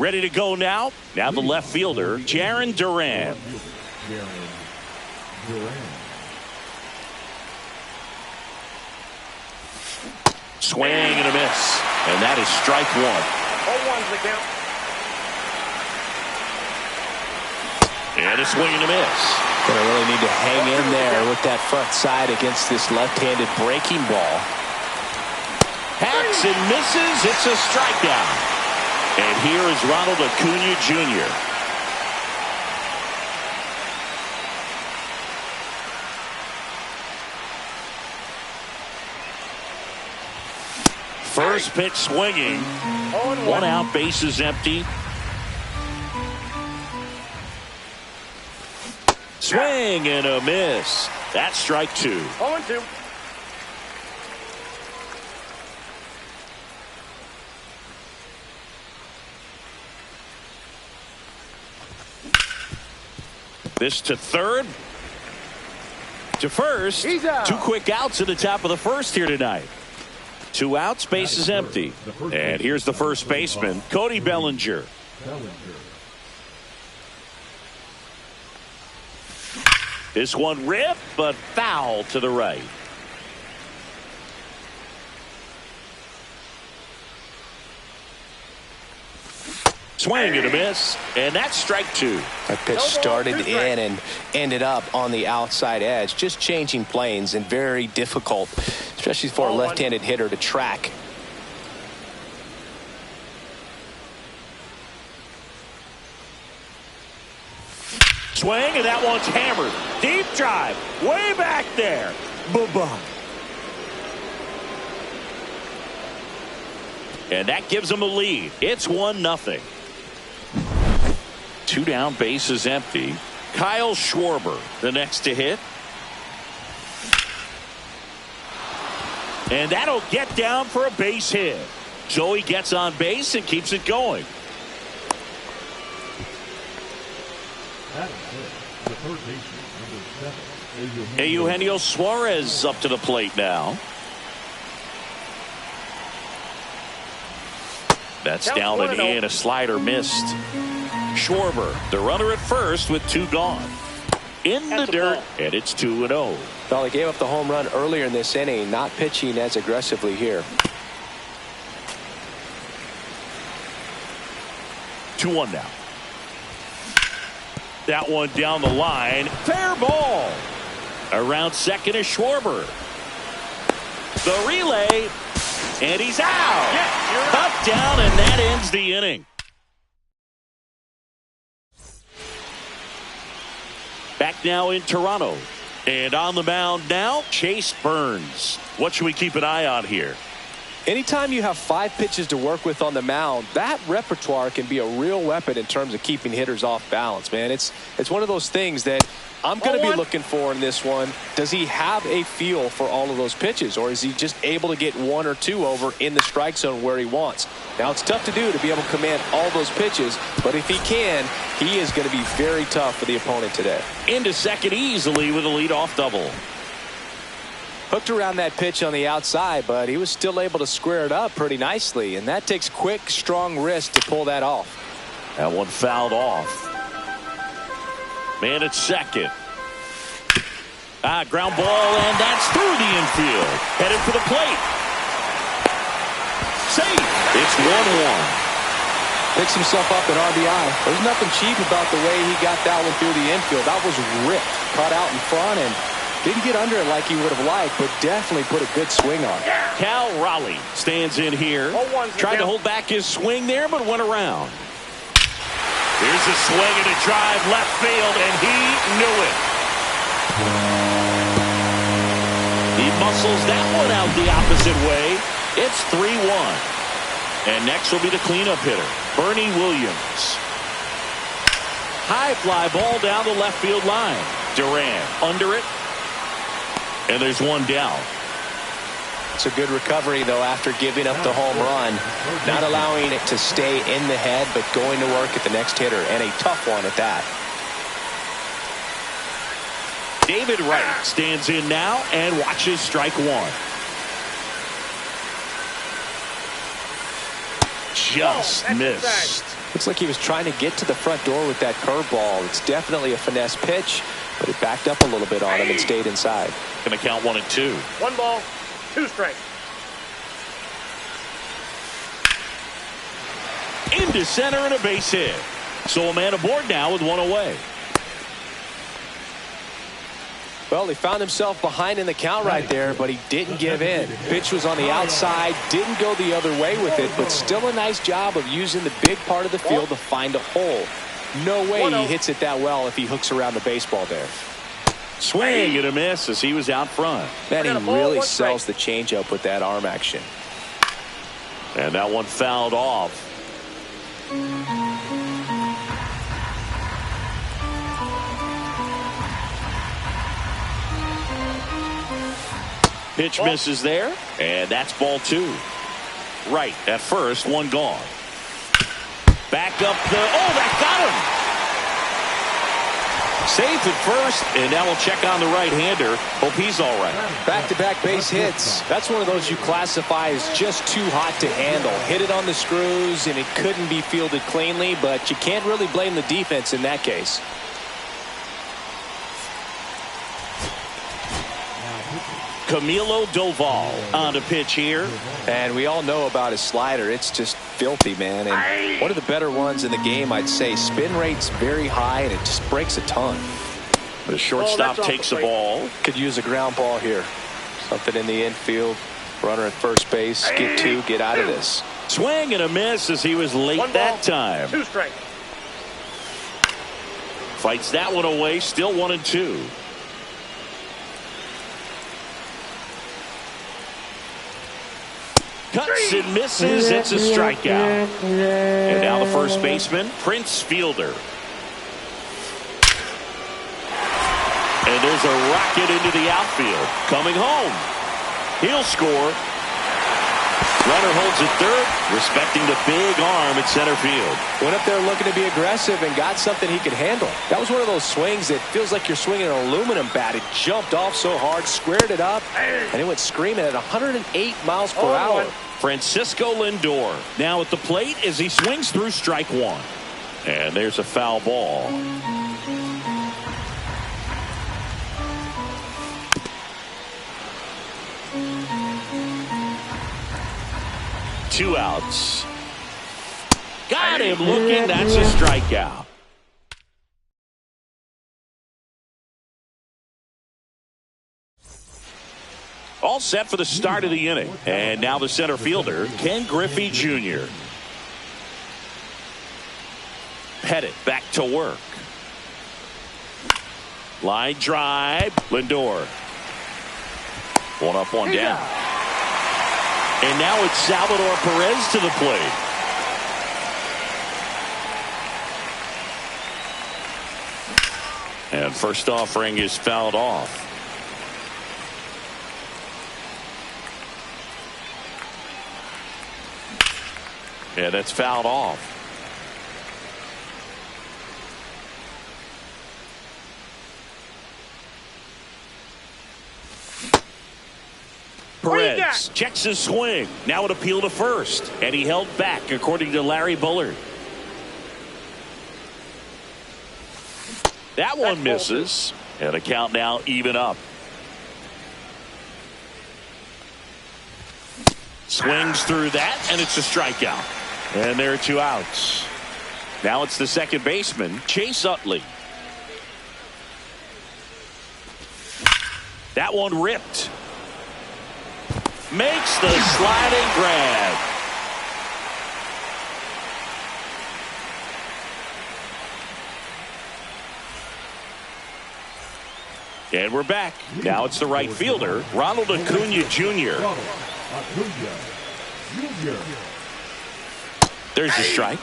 Ready to go now. Now the left fielder, Jarren Duran. Swing and a miss. And that is strike one. 0-1's the count. And a swing and a miss. Gonna really need to hang in there with that front side against this left-handed breaking ball. Hacks and misses. It's a strikeout. And here is Ronald Acuna Jr. First pitch swinging. 1 out, bases empty. Swing and a miss. That's strike two. 0-2. This to third. To first. 2 quick outs at the top of the first here tonight. 2 outs, base is empty. And here's the first baseman, Cody Bellinger. This one ripped, but foul to the right. Swing and a miss, and that's strike 2. That pitch started in and ended up on the outside edge, just changing planes, and very difficult, especially for a left-handed hitter to track. Swing, and that one's hammered. Deep drive, way back there. Bye-bye. And that gives them a lead. It's 1-0. 2 down, base is empty. Kyle Schwarber, the next to hit. And that'll get down for a base hit. So he gets on base and keeps it going. Eugenio Suarez up to the plate now. That's down and in. A slider missed. Schwarber, the runner at first with 2 gone. In the dirt, and it's 2-0. Well, he gave up the home run earlier in this inning, not pitching as aggressively here. 2-1 now. That one down the line. Fair ball. Around second is Schwarber. The relay. And he's out. Cut down, and that ends the inning. Back now in Toronto. And on the mound now, Chase Burns. What should we keep an eye on here? Anytime you have 5 pitches to work with on the mound, that repertoire can be a real weapon in terms of keeping hitters off balance, man. It's one of those things that I'm going to be looking for in this one. Does he have a feel for all of those pitches, or is he just able to get 1 or 2 over in the strike zone where he wants? Now, it's tough to do to be able to command all those pitches, but if he can, he is going to be very tough for the opponent today. Into second easily with a leadoff double. Hooked around that pitch on the outside, but he was still able to square it up pretty nicely, and that takes quick, strong wrist to pull that off. That one fouled off. Man at second. Ground ball, and that's through the infield. Headed for the plate. Safe. It's 1-1. Picks himself up at RBI. There's nothing cheap about the way he got that one through the infield. That was ripped. Caught out in front and didn't get under it like he would have liked, but definitely put a good swing on it. Cal Raleigh stands in here. Tried to hold back his swing there, but went around. Here's a swing and a drive left field, and he knew it. He muscles that one out the opposite way. It's 3-1. And next will be the cleanup hitter, Bernie Williams. High fly ball down the left field line. Duran under it. And there's one down. It's a good recovery, though, after giving up the home run. Not allowing it to stay in the head, but going to work at the next hitter, and a tough one at that. David Wright stands in now and watches strike 1. Just missed. Looks like he was trying to get to the front door with that curveball. It's definitely a finesse pitch, but it backed up a little bit on him and stayed inside. Going to count 1-2. 1 ball, 2 strikes. Into center and a base hit. So a man aboard now with 1 away. Well, he found himself behind in the count right there, but he didn't give in. Pitch was on the outside, didn't go the other way with it, but still a nice job of using the big part of the field to find a hole. No way he hits it that well if he hooks around the baseball there. Swing and a miss as he was out front. Man, he really sells the changeup with that arm action. And that one fouled off. Pitch misses there, and that's ball 2. Right at first, 1 gone. Back up the, that got Safe at first, and now we'll check on the right-hander. Hope he's all right. Back-to-back base hits. That's one of those you classify as just too hot to handle. Hit it on the screws, and it couldn't be fielded cleanly, but you can't really blame the defense in that case. Camilo Doval on to pitch here. And we all know about his slider. It's just filthy, man. And one of the better ones in the game, I'd say. Spin rate's very high, and it just breaks a ton. The shortstop takes the ball. Could use a ground ball here. Something in the infield. Runner at first base. Get two. Get out of this. Swing and a miss as he was late that time. 2 strikes. Fights that one away. Still 1-2. Cuts and misses. It's a strikeout. And now the first baseman, Prince Fielder. And there's a rocket into the outfield. Coming home. He'll score. Runner holds at third, respecting the big arm at center field. Went up there looking to be aggressive and got something he could handle. That was one of those swings that feels like you're swinging an aluminum bat. It jumped off so hard, squared it up, and it went screaming at 108 miles per hour. Francisco Lindor now at the plate as he swings through strike one. And there's a foul ball. Two outs. Got him looking. That's a strikeout. All set for the start of the inning. And now the center fielder, Ken Griffey Jr. Pettit back to work. Line drive. Lindor. One up, one down. And now it's Salvador Perez to the plate. And first offering is fouled off. Yeah, that's fouled off. Perez checks his swing. Now an appeal to first. And he held back, according to Larry Bullard. That one misses. And the count now even up. Swings through that, and it's a strikeout. And there are two outs. Now it's the second baseman, Chase Utley. That one ripped. Makes the sliding grab. And we're back. Now it's the right fielder, Ronald Acuna Jr. There's the strike.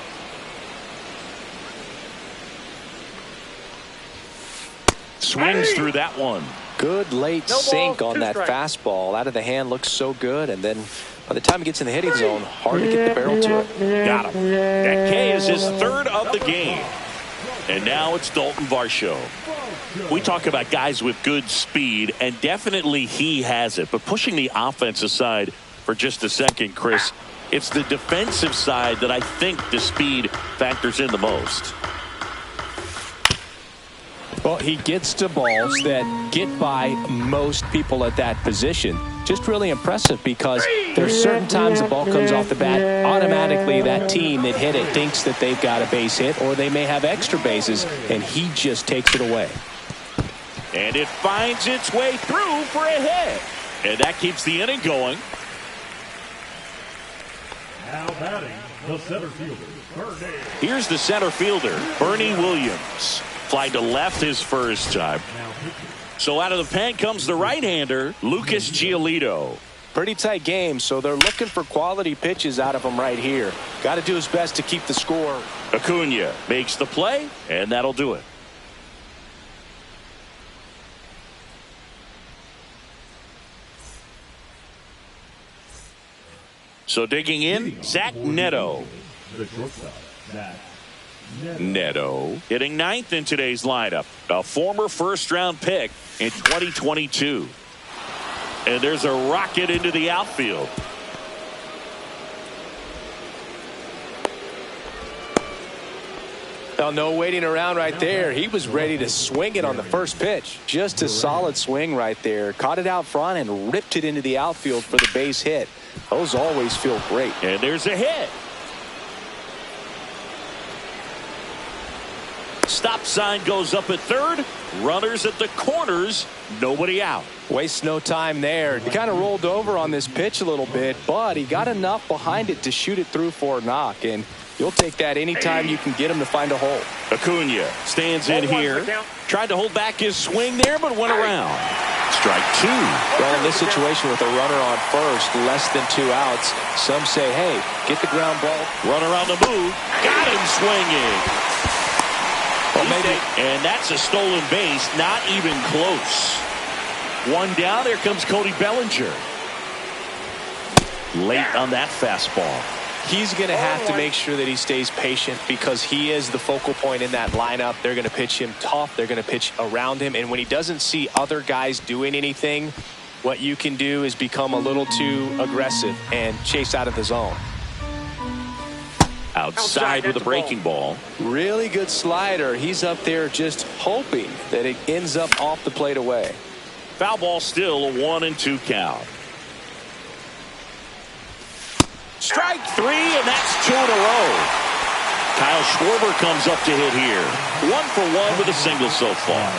Swings through that one. Good late sink on that fastball. Out of the hand, looks so good. And then by the time he gets in the hitting zone, hard to get the barrel to it. Got him. That K is his third of the game. And now it's Dalton Varsho. We talk about guys with good speed, and definitely he has it. But pushing the offense aside for just a second, Chris, it's the defensive side that I think the speed factors in the most. Well, he gets to balls that get by most people at that position. Just really impressive because there's certain times the ball comes off the bat, automatically that team that hit it thinks that they've got a base hit or they may have extra bases, and he just takes it away. And it finds its way through for a hit. And that keeps the inning going. Now batting, the center fielder, Bernie. Here's the center fielder, Bernie Williams. Fly to left his first time. So out of the pen comes the right-hander, Lucas Giolito. Pretty tight game, so they're looking for quality pitches out of him right here. Got to do his best to keep the score. Acuna makes the play, and that'll do it. So digging in, Zach Neto. The shortstop, Zach Neto hitting ninth in today's lineup. A former first-round pick in 2022. And there's a rocket into the outfield. Well, no waiting around right there. He was ready to swing it on the first pitch. Just a solid swing right there. Caught it out front and ripped it into the outfield for the base hit. Those always feel great. And there's a hit. Stop sign goes up at third. Runners at the corners. Nobody out. Wastes no time there. He kind of rolled over on this pitch a little bit, but he got enough behind it to shoot it through for a knock. And you'll take that anytime you can get him to find a hole. Acuna stands in here. Tried to hold back his swing there, but went around. Strike two. Well, in this situation with a runner on first, less than 2 outs, some say, hey, get the ground ball. Runner on the move. Got him swinging. Well, maybe. And that's a stolen base. Not even close. One down. There comes Cody Bellinger. Late on that fastball. He's going to have to make sure that he stays patient because he is the focal point in that lineup. They're going to pitch him tough. They're going to pitch around him. And when he doesn't see other guys doing anything, what you can do is become a little too aggressive and chase out of the zone. Outside with a breaking ball. Really good slider. He's up there just hoping that it ends up off the plate away. Foul ball still a 1-2 count. Strike three, and that's 2 in a row. Kyle Schwarber comes up to hit here. 1 for 1 with a single so far.